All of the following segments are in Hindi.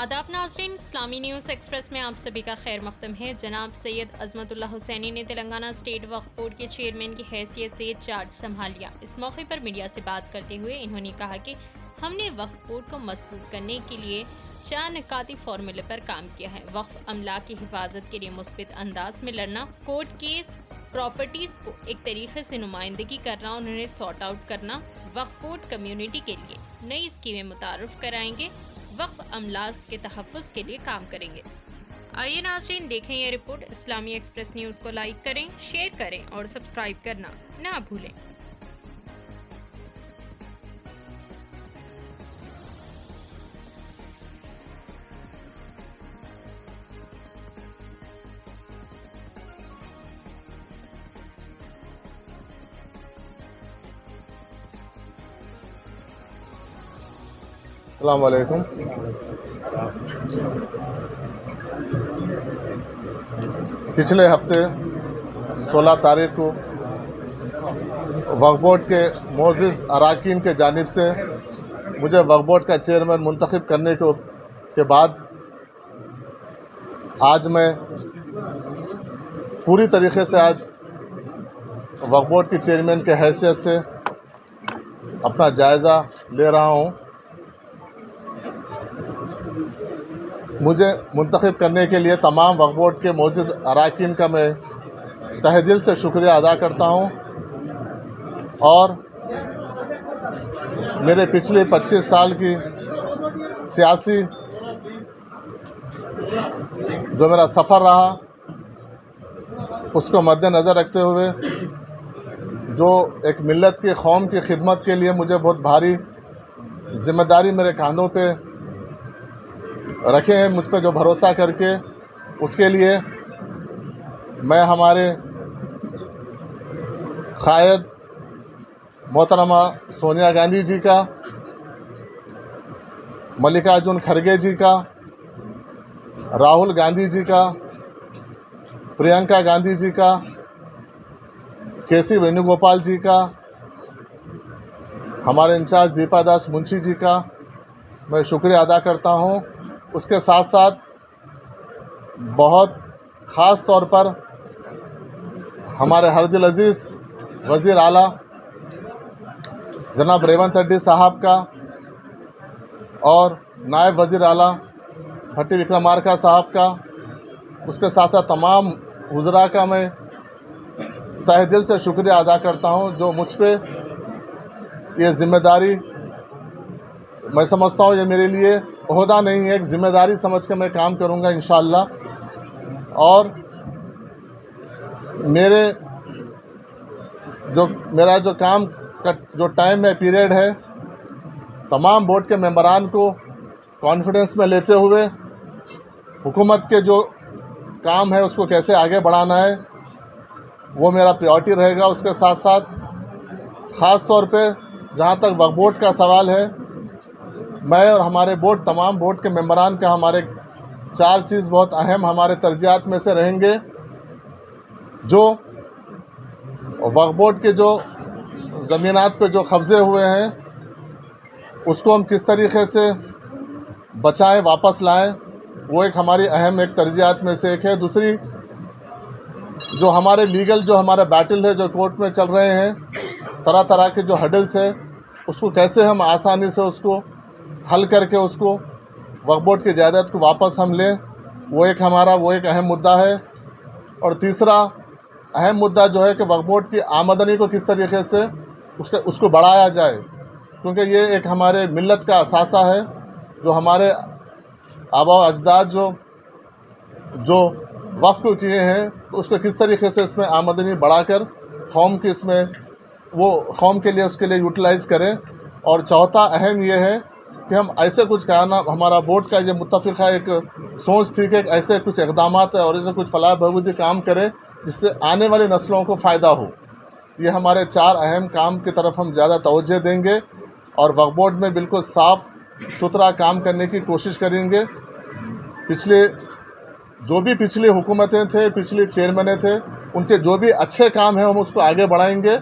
आदाब नाज़रीन, इस्लामी न्यूज़ एक्सप्रेस में आप सभी का खैर मक़दम है। जनाब सैयद अज़मतुल्लाह हुसैनी ने तेलंगाना स्टेट वक्फ बोर्ड के चेयरमैन की हैसियत से चार्ज संभाल लिया। इस मौके पर मीडिया से बात करते हुए इन्होंने कहा कि हमने वक्फ बोर्ड को मजबूत करने के लिए 4 निकाती फार्मूले पर काम किया है। वक्फ अमला की हिफाजत के लिए मुस्बित अंदाज में लड़ना, कोर्ट केस प्रॉपर्टीज को एक तरीके से नुमाइंदगी करना और उन्हें सॉर्ट आउट करना, वक्फ बोर्ड कम्युनिटी के लिए नई स्कीमें मुतारफ कराएंगे, वक्फ अमला के तहफ़्फ़ुज़ के लिए काम करेंगे। आइए नाज़रीन देखें ये रिपोर्ट। इस्लामी एक्सप्रेस न्यूज़ को लाइक करें, शेयर करें और सब्सक्राइब करना ना भूलें। अस्सलाम वालेकुम। पिछले हफ्ते 16 तारीख को वक्फ बोर्ड के मोअज़्ज़िज़ अराकीन के जानिब से मुझे वक्फ बोर्ड का चेयरमैन मुंतखब करने के बाद आज मैं पूरी तरीक़े से आज वक्फ बोर्ड के चेयरमैन के हैसियत से अपना जायज़ा ले रहा हूँ। मुझे मुंतखब करने के लिए तमाम वक्फ बोर्ड के मोअज़्ज़िज़ अराकीन का मैं तहे दिल से शुक्रिया अदा करता हूँ और मेरे पिछले 25 साल की सियासी जो मेरा सफ़र रहा उसको मद्देनज़र रखते हुए जो एक मिल्लत की कौम की खिदमत के लिए मुझे बहुत भारी ज़िम्मेदारी मेरे कांधों पे रखे हैं, मुझ पर जो भरोसा करके, उसके लिए मैं हमारे क़ायद मोहतरमा सोनिया गांधी जी का, मल्लिकार्जुन खड़गे जी का, राहुल गांधी जी का, प्रियंका गांधी जी का, केसी वेणुगोपाल जी का, हमारे इंचार्ज दीपा दास मुंशी जी का मैं शुक्रिया अदा करता हूँ। उसके साथ साथ बहुत ख़ास तौर पर हमारे हरदिल अज़ीज़ वज़ीर आला जनाब रेवंत रेड्डी साहब का और नायब वज़ीर आला भट्टी विक्रमार्का साहब का, उसके साथ साथ तमाम वज़रा का मैं तहे दिल से शुक्रिया अदा करता हूँ जो मुझ पे ये ज़िम्मेदारी, मैं समझता हूँ ये मेरे लिए ओहदा नहीं है, एक ज़िम्मेदारी समझ के मैं काम करूँगा इंशाअल्लाह। और मेरा जो काम का जो टाइम है, पीरियड है, तमाम बोर्ड के मेंबरान को कॉन्फिडेंस में लेते हुए हुकूमत के जो काम है उसको कैसे आगे बढ़ाना है वो मेरा प्रायोरिटी रहेगा। उसके साथ साथ ख़ास तौर पे जहाँ तक वक्फ बोर्ड का सवाल है, मैं और हमारे बोर्ड, तमाम बोर्ड के मेंबरान का हमारे 4 चीज़ बहुत अहम हमारे तरजीहात में से रहेंगे। जो वक्फ बोर्ड के जो ज़मीनात पे जो कब्ज़े हुए हैं उसको हम किस तरीक़े से बचाएं, वापस लाएं, वो एक हमारी अहम एक तरजीहात में से एक है। दूसरी, जो हमारे लीगल जो हमारा बैटल है, जो कोर्ट में चल रहे हैं, तरह तरह के जो हडल्स है, उसको कैसे हम आसानी से उसको हल करके उसको वक्फ बोर्ड की जायदाद को वापस हम लें, वो एक अहम मुद्दा है। और तीसरा अहम मुद्दा जो है कि वक्फ बोर्ड की आमदनी को किस तरीके से उसको बढ़ाया जाए, क्योंकि ये एक हमारे मिल्लत का असासा है। जो हमारे आबा अजदाद जो वक्फ को किए हैं, तो उसको किस तरीके से इसमें आमदनी बढ़ाकर कौम की वो कौम के लिए उसके लिए यूटिलाइज़ करें। और चौथा अहम ये है कि हम ऐसे कुछ कहना, हमारा बोर्ड का ये मुत्तफ़िक़ा एक सोच थी कि ऐसे कुछ इक़दामात और ऐसे कुछ फलाह बहबूदी काम करें जिससे आने वाली नस्लों को फ़ायदा हो। ये हमारे 4 अहम काम की तरफ हम ज़्यादा तवज्जो देंगे और वक्फ बोर्ड में बिल्कुल साफ़ सुथरा काम करने की कोशिश करेंगे। पिछली हुकूमतें थे, पिछले चेयरमैन थे, उनके जो भी अच्छे काम हैं हम उसको आगे बढ़ाएंगे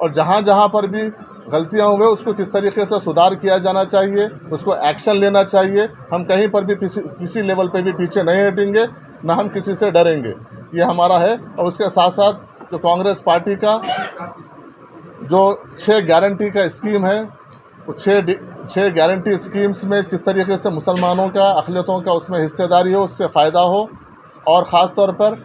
और जहाँ जहाँ पर भी गलतियाँ हुए उसको किस तरीके से सुधार किया जाना चाहिए, उसको एक्शन लेना चाहिए। हम कहीं पर भी किसी लेवल पे भी पीछे नहीं हटेंगे, ना हम किसी से डरेंगे, ये हमारा है। और उसके साथ साथ जो कांग्रेस पार्टी का जो 6 गारंटी का स्कीम है, वो 6 गारंटी स्कीम्स में किस तरीके से मुसलमानों का, अक़लियतों का उसमें हिस्सेदारी हो, उससे फ़ायदा हो। और ख़ास तौर पर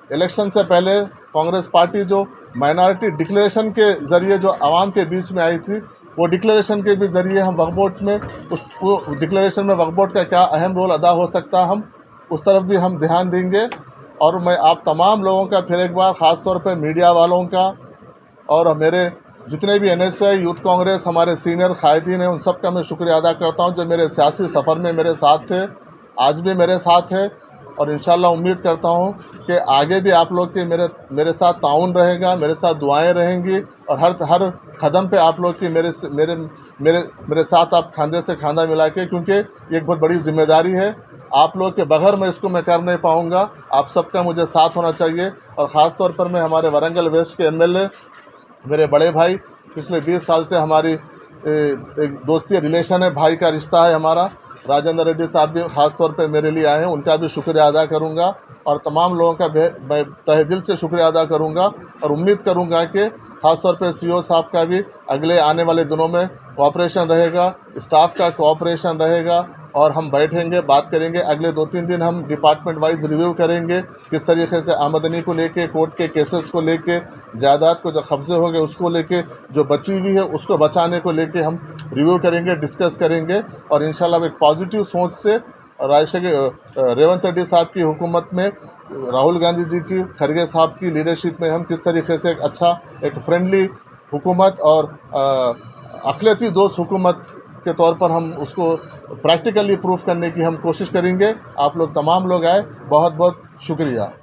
इलेक्शन से पहले कांग्रेस पार्टी जो माइनॉरिटी डिक्लेरेशन के ज़रिए जो आवाम के बीच में आई थी, वो डिक्लेरेशन के भी ज़रिए हम वक्फ बोर्ड में उसको डिक्लेरेशन में वक्फ बोर्ड का क्या अहम रोल अदा हो सकता है, हम उस तरफ भी हम ध्यान देंगे। और मैं आप तमाम लोगों का फिर एक बार ख़ास तौर पर मीडिया वालों का और मेरे जितने भी NSY यूथ कांग्रेस हमारे सीनियर कायदीन हैं, उन सब का मैं शुक्रिया अदा करता हूं जो मेरे सियासी सफ़र में मेरे साथ थे, आज भी मेरे साथ है। और इंशाल्लाह उम्मीद करता हूं कि आगे भी आप लोग के मेरे साथ ताउन रहेगा, मेरे साथ दुआएं रहेंगी और हर कदम पे आप लोग की मेरे साथ आप खांदे से खांदा मिला के, क्योंकि ये एक बहुत बड़ी जिम्मेदारी है। आप लोग के बगैर मैं इसको मैं कर नहीं पाऊँगा, आप सबका मुझे साथ होना चाहिए। और ख़ास तौर पर मैं हमारे वारंगल वेस्ट के MLA मेरे बड़े भाई, पिछले 20 साल से हमारी एक दोस्ती रिलेशन है, भाई का रिश्ता है हमारा, राजेंद्र रेड्डी साहब भी ख़ास तौर पे मेरे लिए आए हैं, उनका भी शुक्रिया अदा करूंगा। और तमाम लोगों का मैं तहे दिल से शुक्रिया अदा करूंगा और उम्मीद करूंगा कि ख़ास तौर पे CO साहब का भी अगले आने वाले दिनों में कोऑपरेशन रहेगा, स्टाफ का कोऑपरेशन रहेगा और हम बैठेंगे, बात करेंगे। अगले 2-3 दिन हम डिपार्टमेंट वाइज रिव्यू करेंगे, किस तरीके से आमदनी को लेके, कोर्ट के केसेस को लेके, जायदाद को जो कब्जे हो गए उसको लेके, जो बची हुई है उसको बचाने को लेके हम रिव्यू करेंगे, डिस्कस करेंगे। और इंशाल्लाह एक पॉजिटिव सोच से रेवंत रेड्डी साहब की हुकूमत में, राहुल गांधी जी की, खरगे साहब की लीडरशिप में हम किस तरीके से एक अच्छा, एक फ्रेंडली हुकूमत और अक़लियती दोस्त हुकूमत के तौर पर हम उसको प्रैक्टिकली प्रूफ करने की हम कोशिश करेंगे। आप लोग तमाम लोग आए, बहुत बहुत शुक्रिया।